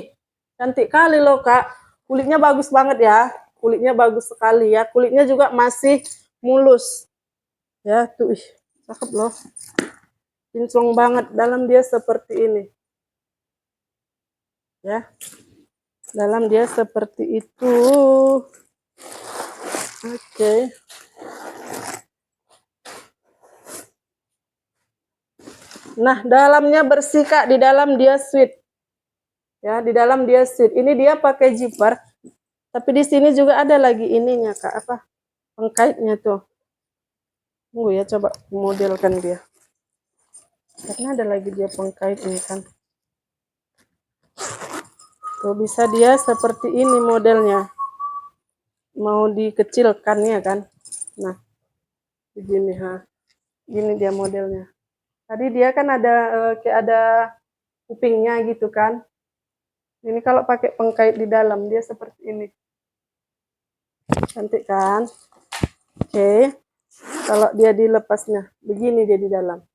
cantik kali loh, Kak. Kulitnya bagus banget ya. Kulitnya bagus sekali ya. Kulitnya juga masih mulus. Ya, tuh, cakep loh. Kinclong banget, dalam dia seperti ini. Ya. Dalam dia seperti itu. Oke. Nah, dalamnya bersih Kak, di dalam dia sweet. Ya, di dalam dia sweet. Ini dia pakai zipper. Tapi di sini juga ada lagi ininya Kak, apa? Pengkaitnya tuh. Tunggu ya, coba modelkan dia. Karena ada lagi dia pengkaitnya kan. Tuh bisa dia seperti ini modelnya. Mau dikecilkan ya kan. Nah. begini, ha. Gini dia modelnya. Tadi dia kan ada kayak ada kupingnya gitu kan. Ini kalau pakai pengkait di dalam dia seperti ini. Cantik kan? Oke. Kalau dia dilepasnya, begini dia di dalam.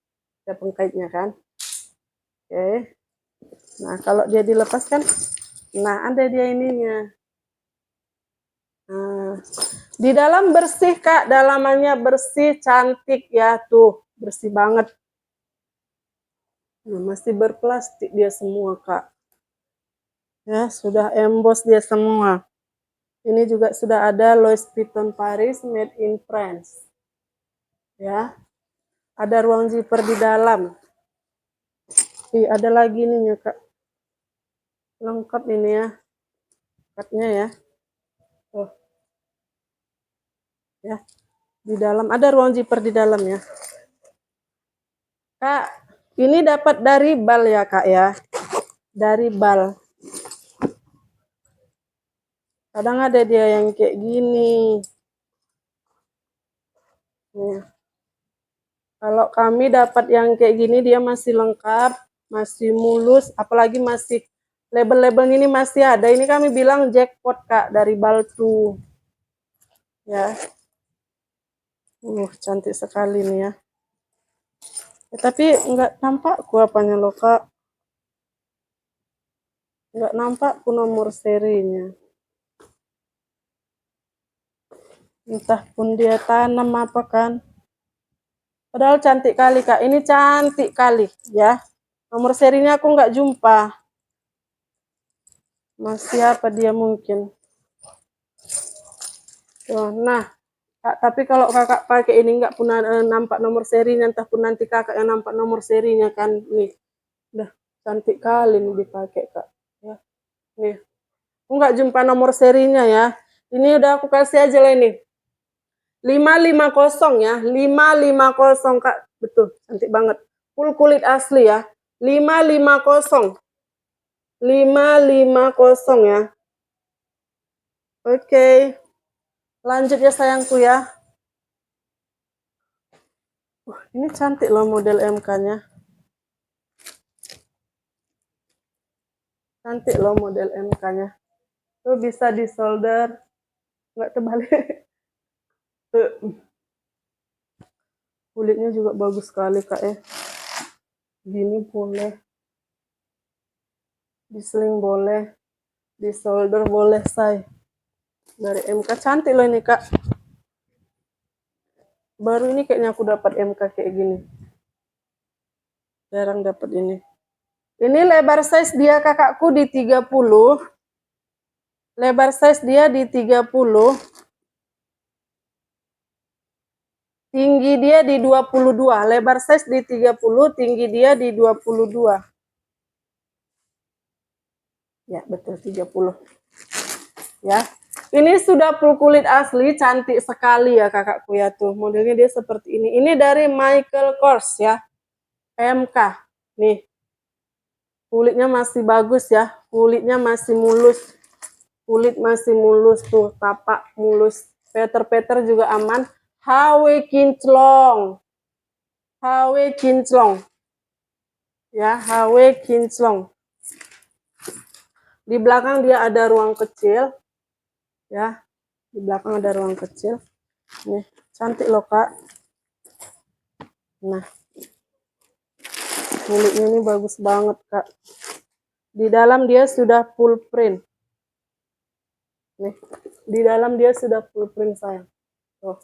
Ada pengkaitnya kan? Oke. Nah, kalau dia dilepaskan, nah ada dia ininya. Nah, di dalam bersih Kak, dalamannya bersih, cantik ya tuh, bersih banget. Nah, masih berplastik dia semua Kak. Ya, sudah emboss dia semua. Ini juga sudah ada Louis Vuitton Paris made in France. Ya. Ada ruang zipper di dalam. Ada lagi nih ya Kak. Lengkap ini ya. Katnya ya. Oh. Ya. Di dalam ada ruang zipper di dalam ya. Kak, ini dapat dari bal ya Kak ya. Dari bal. Kadang ada dia yang kayak gini. Nih. Kalau kami dapat yang kayak gini dia masih lengkap, masih mulus, apalagi masih label-label ini masih ada. Ini kami bilang jackpot Kak dari Baltu. Ya. Cantik sekali nih ya. Tapi nggak nampak ku apanya loh Kak. Nggak nampak ku nomor serinya. Entah pun dia tanam apa kan. Padahal cantik kali Kak. Ini cantik kali ya. Nomor serinya aku nggak jumpa. Masih apa dia mungkin. Tuh, nah, Kak, tapi kalau kakak pakai ini nggak pernah nampak nomor serinya. Entah pun nanti kakak yang nampak nomor serinya kan. Nih, udah cantik kali nih dipakai Kak. Ya, nih. Aku nggak jumpa nomor serinya ya. Ini udah aku kasih aja lah ini. 550 ya. 550 Kak. Betul, cantik banget. Full kulit asli ya. 550. 550 ya. Oke. Lanjut ya sayangku ya. Ini cantik loh model MK-nya. Cantik loh model MK-nya. Tuh bisa di solder. Nggak terbalik. Kulitnya juga bagus sekali Kak ya. Gini boleh. Diseling boleh. Di solder boleh say. Dari MK cantik loh ini Kak. Baru ini kayaknya aku dapat MK kayak gini. Jarang dapat ini. Ini lebar size dia kakakku di 30. Lebar size dia di 30. Tinggi dia di 22. Lebar size di 30, tinggi dia di 22. Ya, betul 30. Ya. Ini sudah full kulit asli, cantik sekali ya kakakku ya tuh. Modelnya dia seperti ini. Ini dari Michael Kors ya. MK. Nih. Kulitnya masih bagus ya. Kulitnya masih mulus. Kulit masih mulus tuh, tapak mulus. Peter-peter juga aman. HW kinclong. HW kinclong. Ya, HW kinclong. Di belakang dia ada ruang kecil. Ya, di belakang ada ruang kecil. Nih, cantik loh Kak. Nah, kulitnya ini bagus banget Kak. Di dalam dia sudah full print. Nih, di dalam dia sudah full print sayang. Tuh,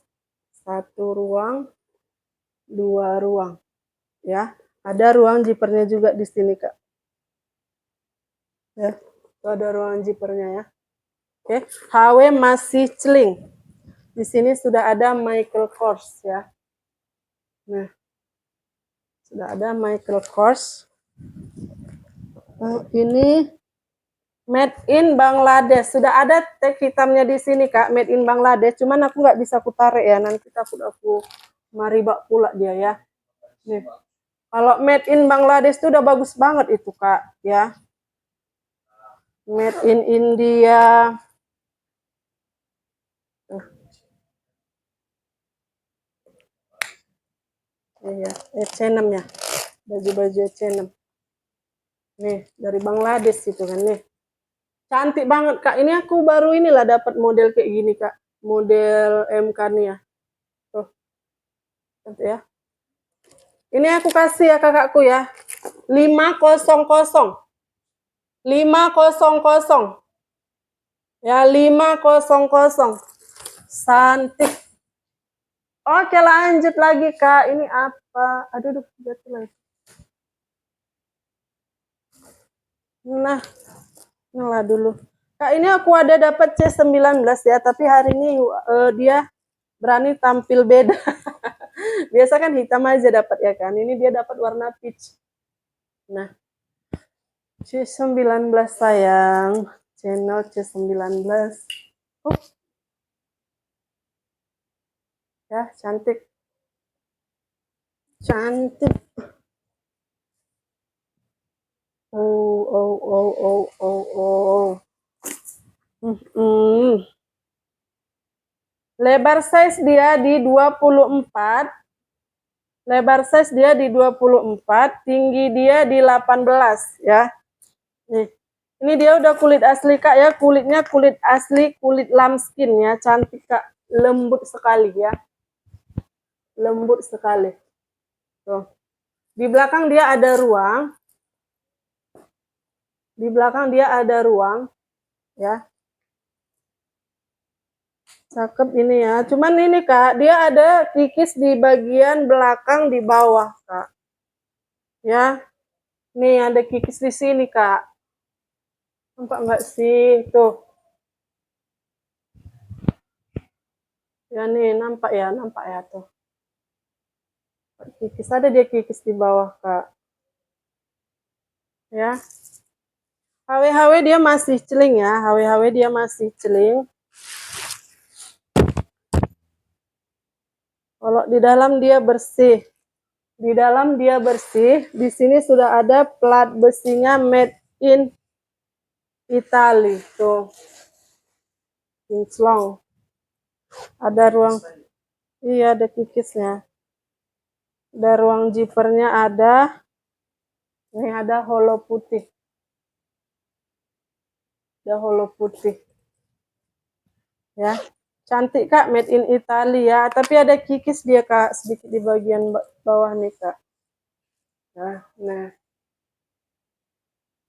1 ruang, 2 ruang. Ya, ada ruang zippernya juga di sini Kak. Ya, itu ada ruang zippernya ya. Oke, HW masih celing. Di sini sudah ada Michael Kors ya. Nah, sudah ada Michael Kors. Ini made in Bangladesh. Sudah ada tag hitamnya di sini Kak, made in Bangladesh. Cuman aku nggak bisa tarik ya. Nanti takut aku maribak pula dia ya. Nih. Kalau made in Bangladesh itu udah bagus banget itu Kak ya. Made in India. Iya, H&M ya. Baju-baju H&M. Nih, dari Bangladesh itu kan nih. Cantik banget, Kak. Ini aku baru inilah dapat model kayak gini, Kak. Model MK nih ya. Tuh, cantik ya. Ini aku kasih ya kakakku ya. 500. 500. Ya, 500. Cantik. Oke, lanjut lagi, Kak. Ini apa? Aduh, jatuh lagi. Nah, nyala dulu. Kak, ini aku ada dapat C19 ya, tapi hari ini dia berani tampil beda. Biasa kan hitam aja dapat ya kan. Ini dia dapat warna peach. Nah, C19 sayang. Channel C19. Oh, ya cantik. Cantik. Oh, oh, oh, oh, oh, oh. Lebar size dia di 24. Lebar size dia di 24, tinggi dia di 18 ya. Nih. Ini dia udah kulit asli Kak ya, kulitnya kulit asli, kulit lambskin ya, cantik Kak, lembut sekali ya. Lembut sekali. Tuh. Di belakang dia ada ruang. Di belakang dia ada ruang ya. Cakep ini ya. Cuman ini Kak, dia ada kikis di bagian belakang di bawah Kak. Ya. Nih ada kikis di sini Kak. Nampak nggak sih? Tuh. Ya nih, nampak ya tuh. Kikis ada dia kikis di bawah Kak. Ya. HW-HW dia masih celing ya. HW-HW dia masih celing. Kalau di dalam dia bersih. Di dalam dia bersih. Di sini sudah ada plat besinya made in Italy. Tuh. Kinclong. Ada ruang. Iya, ada kikisnya. Ada ruang zippernya ada. Ini ada holo putih. Ada holo putih. Ya. Cantik Kak, made in Italy ya. Tapi ada kikis dia Kak, sedikit di bagian bawah nih Kak. Nah.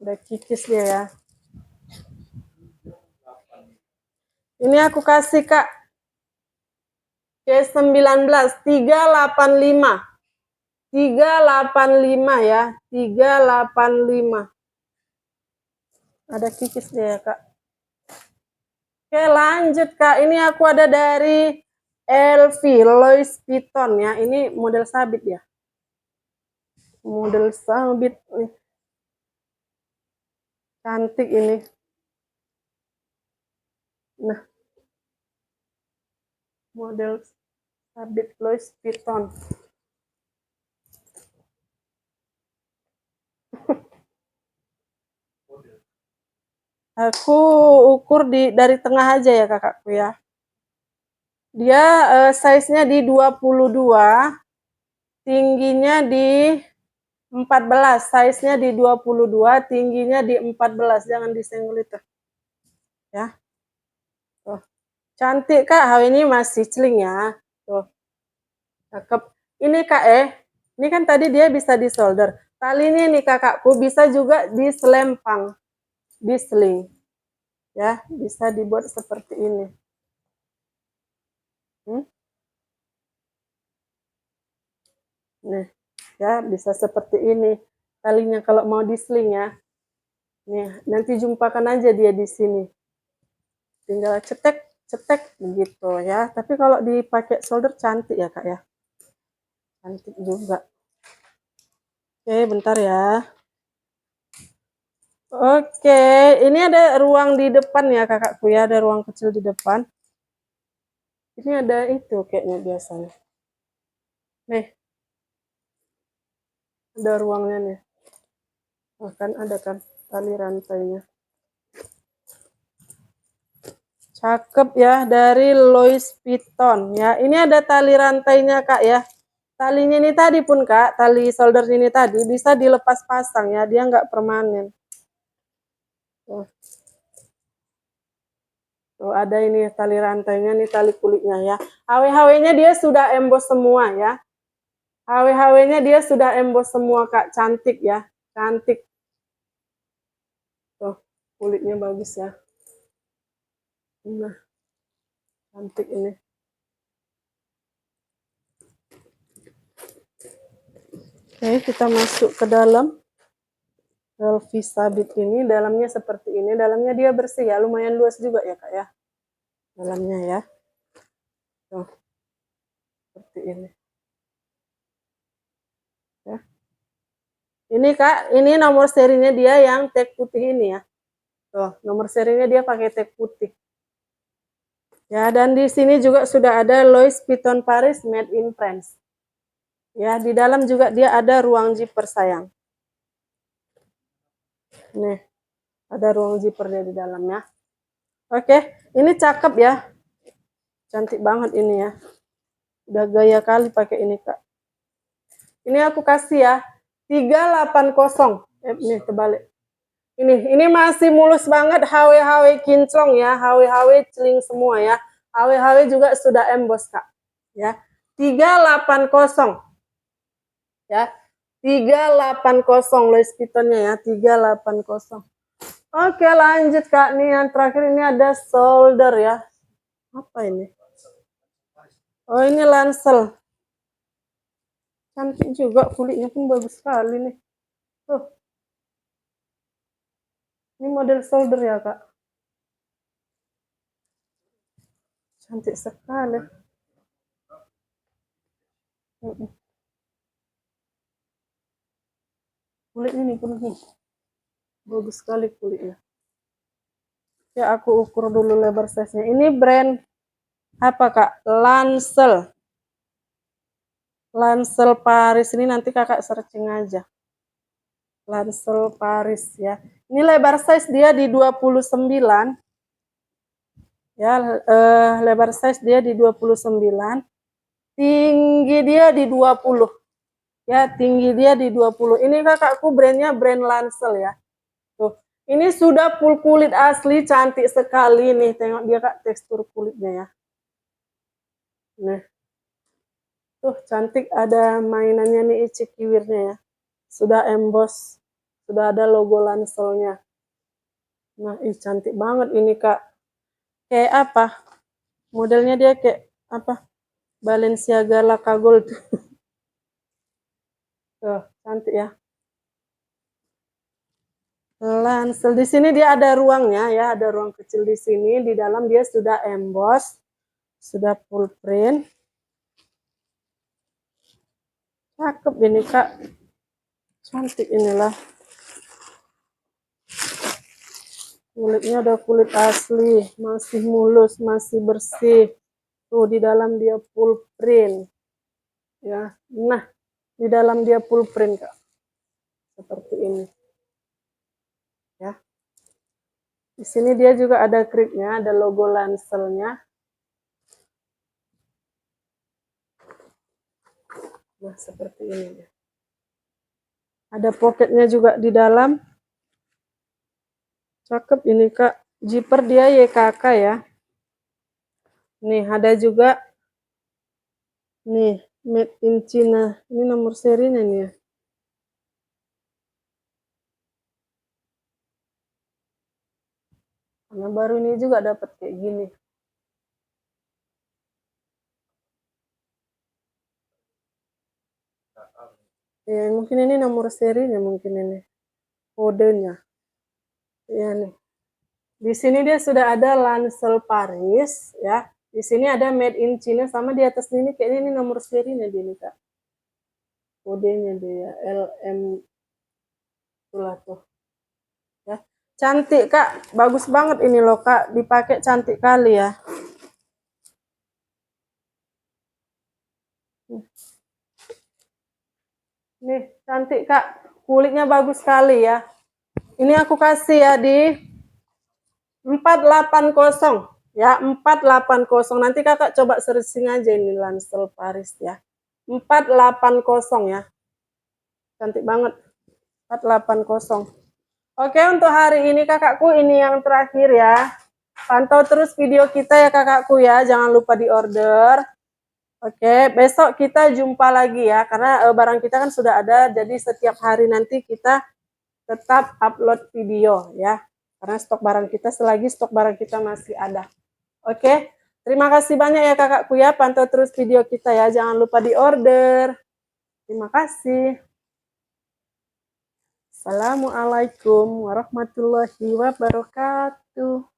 Ada kikis dia ya. Ini aku kasih Kak. C19 385. 385 ya. 385. Ada kikis dia ya Kak. Oke, lanjut Kak. Ini aku ada dari LV Louis Vuitton ya. Ini model sabit ya. Model sabit nih. Cantik ini. Nah. Model sabit Louis Vuitton. Aku ukur dari tengah aja ya kakakku ya. Dia size-nya di 22, tingginya di 14, size-nya di 22, tingginya di 14. Jangan disenggol itu. Ya. Tuh. Cantik Kak, hal ini masih celing ya. Tuh. Cakep. Ini Kak ini kan tadi dia bisa di solder. Talinya nih kakakku bisa juga diselempang, disling. Ya, bisa dibuat seperti ini. Nah, ya bisa seperti ini. Talinya kalau mau disling ya. Nih, nanti jumpakan aja dia di sini. Tinggal cetek, cetek begitu ya. Tapi kalau dipakai solder cantik ya, Kak ya. Cantik juga. Oke, bentar ya. Oke, ini ada ruang di depan ya kakakku ya, ada ruang kecil di depan. Ini ada itu kayaknya biasanya. Nih, ada ruangnya nih. Akan ada kan tali rantainya. Cakep ya, dari Louis Vuitton ya. Ini ada tali rantainya Kak ya. Talinya ini tadi pun Kak, tali solder ini tadi bisa dilepas pasang ya, dia nggak permanen. Tuh. Tuh ada ini tali rantainya, nih tali kulitnya ya. HW-HW-nya dia sudah emboss semua ya. HW-HW-nya dia sudah emboss semua Kak, cantik ya, cantik. Tuh, kulitnya bagus ya. Nah, cantik ini. Oke, kita masuk ke dalam. Relvi sabit ini, dalamnya seperti ini. Dalamnya dia bersih ya, lumayan luas juga ya Kak ya. Dalamnya ya. Tuh, seperti ini. Ya. Ini Kak, ini nomor serinya dia yang tag putih ini ya. Tuh, nomor serinya dia pakai tag putih. Ya, dan di sini juga sudah ada Louis Vuitton Paris made in France. Ya, di dalam juga dia ada ruang zipper sayang. Nih, ada ruang zippernya di dalamnya. Oke, ini cakep ya. Cantik banget ini ya. Udah gaya kali pakai ini Kak. Ini aku kasih ya 380. Nih terbalik. Ini masih mulus banget, HW-HW kinclong ya, HW-HW celing semua ya. HW-HW juga sudah emboss Kak. Ya. 380. Ya. 380 Louis Vuittonnya ya, 380. Oke, lanjut Kak. Nih yang terakhir ini ada solder ya. Apa ini? Oh, ini lansel. Cantik juga, kulitnya pun bagus sekali nih. Tuh. Ini model solder ya Kak. Cantik sekali. Kulit ini pun bagus sekali kulitnya. Ya aku ukur dulu lebar size-nya. Ini brand apa Kak? Lancel. Lancel Paris ini nanti Kakak searching aja. Lancel Paris ya. Ini lebar size dia di 29. Ya, lebar size dia di 29. Tinggi dia di 20. Ya, tinggi dia di 20. Ini kakakku brandnya brand Lancel ya. Tuh. Ini sudah full kulit asli, cantik sekali nih. Tengok dia Kak tekstur kulitnya ya. Nah. Tuh, cantik, ada mainannya nih icikiwirnya ya. Sudah emboss. Sudah ada logo Lancelnya. Nah, cantik banget ini Kak. Kayak apa? Modelnya dia kayak apa? Balenciaga Laka Gold. Tuh, cantik ya. Lancel di sini dia ada ruangnya ya, ada ruang kecil di sini. Di dalam dia sudah emboss, sudah full print. Cakep ini Kak. Cantik inilah. Kulitnya udah kulit asli, masih mulus, masih bersih. Tuh di dalam dia full print. Ya. Nah, di dalam dia full print Kak. Seperti ini. Ya. Di sini dia juga ada kripnya, ada logo Lancelnya. Nah, seperti ini. Ada pocketnya juga di dalam. Cakep ini Kak. Zipper dia YKK ya. Nih, ada juga nih, made in China. Ini nomor serinya nih ya. Karena baru ini juga dapat kayak gini. Ya, mungkin ini nomor serinya mungkin ini. Kodenya. Ya nih. Di sini dia sudah ada Lancel Paris ya. Di sini ada made in China sama di atas ini kayaknya ini nomor serinya dia nih Kak. Kodenya dia LM itulah tuh. Ya. Cantik Kak, bagus banget ini loh Kak, dipakai cantik kali ya. Nih, cantik Kak, kulitnya bagus sekali ya. Ini aku kasih ya di 480 ya, 480. Nanti Kakak coba searching aja ini Lancel Paris ya. 480 ya. Cantik banget. 480. Oke, untuk hari ini kakakku ini yang terakhir ya. Pantau terus video kita ya kakakku ya. Jangan lupa di order. Oke, besok kita jumpa lagi ya. Karena barang kita kan sudah ada. Jadi setiap hari nanti kita tetap upload video ya. Karena stok barang kita, selagi stok barang kita masih ada. Oke, terima kasih banyak ya kakakku ya. Pantau terus video kita ya. Jangan lupa di order. Terima kasih. Assalamualaikum warahmatullahi wabarakatuh.